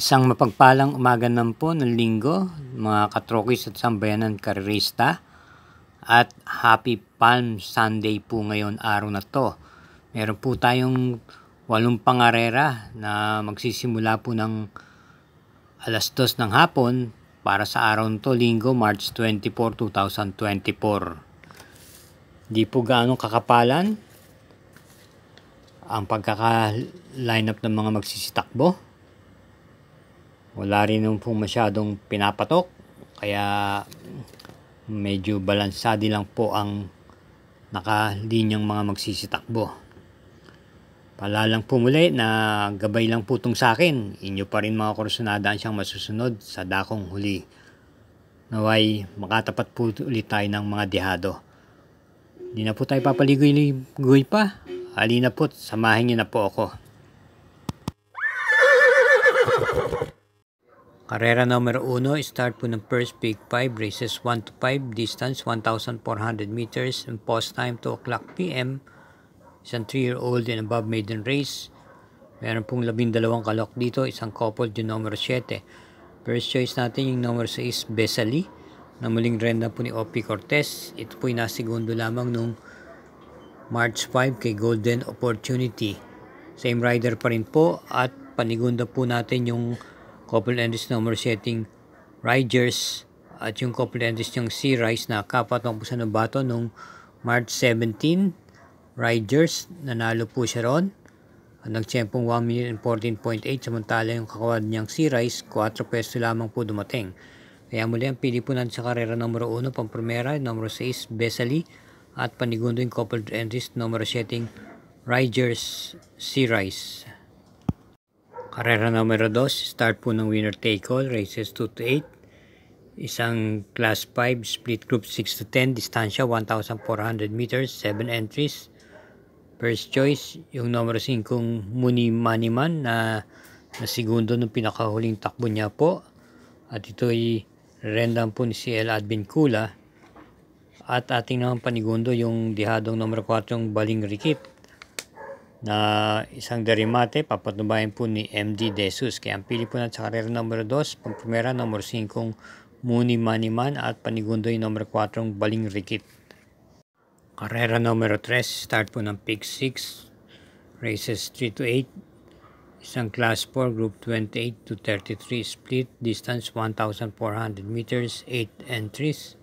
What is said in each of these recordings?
Isang mapagpalang umaga naman po ng linggo, mga katrokis at sambayanan karerista. At Happy Palm Sunday po ngayon araw na to. Meron po tayong 8 pangarera na magsisimula po ng alas 2 ng hapon para sa araw na to, linggo, March 24, 2024. Di po gaano kakapalan ang pagkaka-line up ng mga magsisitakbo. Wala rin naman po masyadong pinapatok, kaya medyo balansadi lang po ang nakalinyang mga magsisitakbo. Palalang po muli na gabay lang po itong sa akin. Inyo pa rin mga kursunada ang siyang masusunod sa dakong huli. Naway makatapat po ulit tayo ng mga dihado. Di na po tayo papaligoy-ligoy pa. Halina po, samahin niyo na po ako. Karera numero 1, start po ng first Big 5, races 1 to 5, distance 1,400 meters, and post time 2 o'clock p.m. Isang 3-year-old and above maiden race. Meron pong 12 kalok dito, isang couple yung numero 7. First choice natin yung numero 6, Besali, na muling renda po ni Opie Cortez. Ito po yung nasigundo lamang nung March 5 kay Golden Opportunity. Same rider pa rin po, at panigunda po natin yung couple entries number setting Riders at yung couple entries yung Sea Rise na kapatong po sa Novato nung March 17. Riders, nanalo po siya ron at nagtiyempong 1 minute and 14.8, samantala yung kakawad niyang Sea Rise 4 peso lamang po dumating. Kaya muli ang pili po natin sa karera numero 1 pang-primera, numero 6 Besali, at panigundo yung couple entries numero setting Riders, Sea Rise. Karera numero 2, start po ng winner take all, races 2 to 8. Isang class 5, split group 6 to 10, distansya 1,400 meters, 7 entries. First choice, yung numero 5 Muni Maniman na segundo ng pinakahuling takbo niya po. At ito'y rendang po ni CL Advincula. At ating naman panigundo yung dihadong numero 4 Baling Rikit na isang derimate, papatubayan po ni MD Desus. Kaya ang pili po natin sa karera numero 2, pang-primera, numero 5 Muni Maniman, at panigundo yung numero 4 Baling Rikit. Karera numero 3, start po ng Pick 6, races 3 to 8. Isang class 4, group 28 to 33, split, distance 1,400 meters, 8 entries.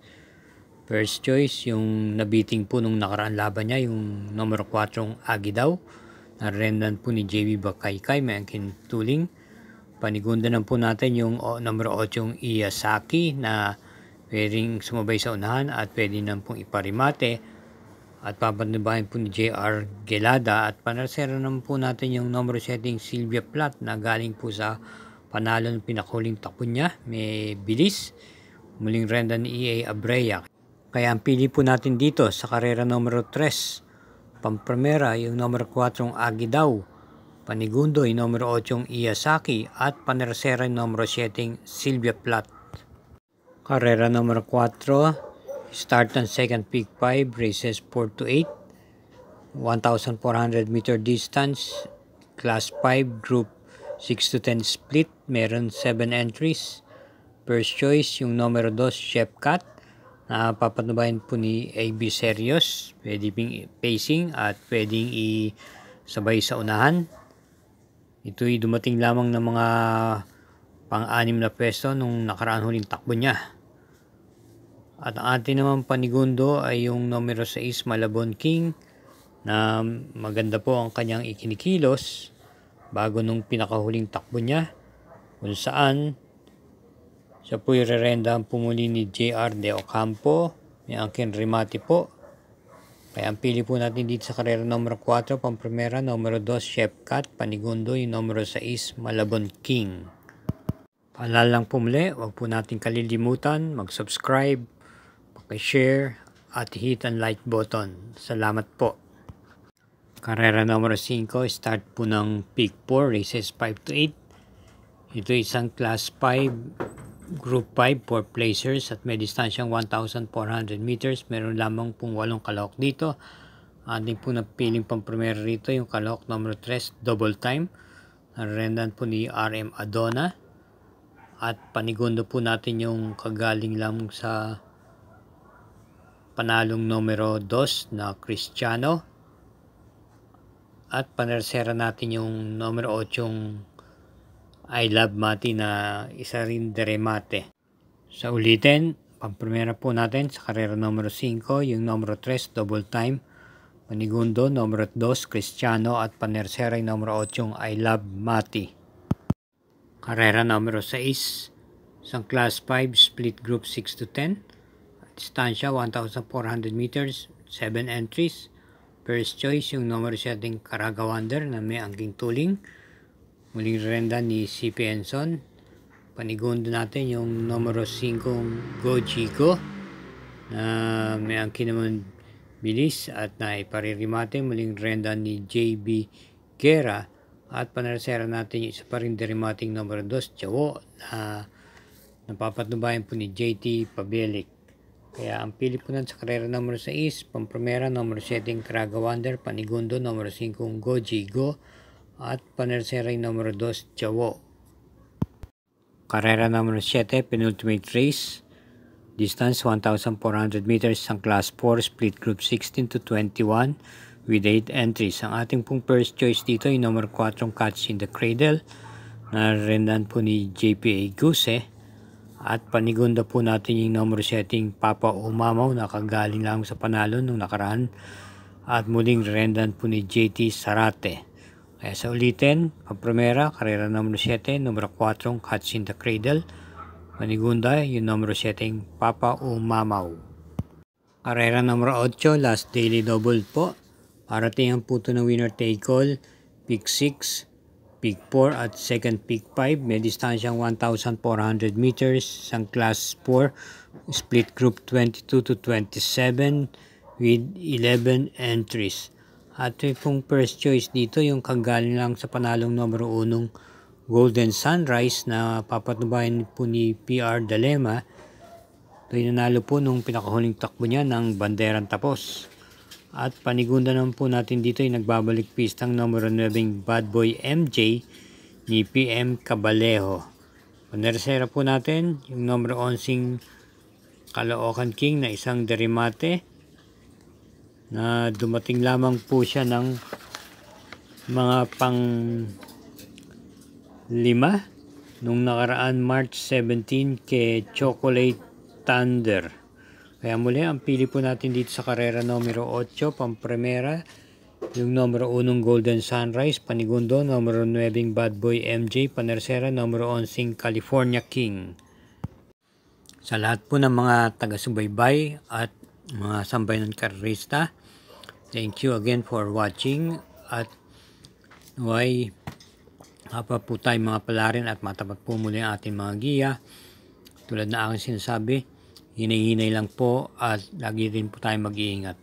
First choice, yung nabiting po nung nakaraan laban niya, yung numero 4 Agidaw, na rendan po ni JB Bakaykay, may angkin tuling. Panigunda na po natin yung numero 8 Iyasaki na pwedeng sumabay sa unahan at pwede na pong iparimate. At papanubayan po ni JR Gelada, at panasera naman po natin yung numero setting Sylvia Platt na galing po sa panalo ng pinakuling takbo niya. May bilis, muling renda ni EA Abreya. Kaya ang pili po natin dito sa karera numero 3, pang-primera yung numero 4 Agidaw, panigundo yung numero 8 Iyasaki, at panersera yung numero 7 Sylvia Platt. Karera numero 4, start ng second Pick 5, races 4 to 8, 1,400 meter distance, class 5, group 6 to 10 split, meron 7 entries. First choice yung numero 2 Chef Cat na papatubayan po ni AB Serios, pwede pacing at pwedeng isabay sa unahan. Ito'y dumating lamang ng mga pang-6 na pwesto nung nakaraan huling takbo niya. At ang ating naman panigundo ay yung numero 6 Malabon King na maganda po ang kanyang ikinikilos bago nung pinakahuling takbo niya, kung saan siya po i-rerendahan po muli ni JR De Ocampo, may angkin remate po. Kaya ang pili po natin dito sa karera numero 4, pang-primera, numero 2 Chef Cat, panigundo yung numero 6 Malabon King. Paalalang po muli, huwag po natin kalilimutan mag-subscribe, share at hit ang like button. Salamat po. Karera numero 5, start po ng Pick 4, races 5 to 8. Ito isang class 5, group 5, 4 placers at may distansyang 1,400 meters. Meron lamang pong 8 kalahok dito. Ating po napiling pang-primera rito yung kalahok numero 3, Double Time. Narendan po ni RM Adona. At panigundo po natin yung kagaling lang sa panalong numero 2 na Cristiano. At panersera natin yung numero 8 I Love Mati na isa rin de remate. Sa ulitin, pamprimera po natin sa karera numero 5, yung numero 3 double time. Panigundo, numero 2, Cristiano at panersera yung numero 8, I Love Mati. Karera numero 6, isang class 5, split group 6 to 10. Distansya 1,400 meters, 7 entries. First choice yung numero 7, Caraga Wonder na may angking tuling. Muling renda ni CP Enson. Panigundo natin yung numero 5, Go Chico na may angkin naman bilis at naiparirimate. Muling renda ni JB Guerra at panarsera natin yung isa pa rin derimating numero 2, Chawo na napapatubayan po ni JT Pabelik. Kaya ang pili po sa karera numero 6, pamprimera numero 7, Caraga Wonder, panigundo numero 5, Go Chico at panersera yung numero 2, Chawo. Karera numero 7, penultimate race. Distance 1,400 meters, ang class 4, split group 16 to 21 with 8 entries. Ang ating pong first choice dito yung numero 4, Catch in the Cradle na rendan po ni JPA Guse. At panigunda po natin yung numero 7, Papa Umamaw na kagaling lang sa panalo nung nakaraan. At muling rendan po ni JT Sarate. Kaya sa ulitin, ang primera, karera numero 7, numero 4, Catch in the Cradle. Panigunda, yung numero 7, Papa Umamaw. Karera numero 8, last daily double po. Parating ang puto ng winner take all, pick 6, pick 4 at second pick 5. May distansyang 1,400 meters. Isang class 4, split group 22 to 27 with 11 entries. At yung first choice dito, yung kagaling lang sa panalong numero 1, Golden Sunrise na papatubayan po ni PR Dalema. Ito yung nanalo po nung pinakahuling takbo niya ng Banderang Tapos. At panigunda naman po natin dito yung nagbabalik pistang numero 9, Bad Boy MJ ni PM Cabalejo. Panersera po natin yung numero 11, Caloocan King na isang derimate na dumating lamang po siya ng mga pang 5 nung nakaraan March 17 kay Chocolate Thunder. Kaya muli, ang pili po natin dito sa karera numero 8, pamprimera, yung numero 1, Golden Sunrise, panigundo, numero 9, Bad Boy MJ, panersera, numero 11, California King. Sa lahat po ng mga taga-subaybay at mga sambayanan karerista, thank you again for watching at naway hapa po tayo mga palarin at matapat po muli ang ating mga giya. Tulad na aking sinasabi, hinay-hinay lang po at lagi rin po tayo mag-iingat.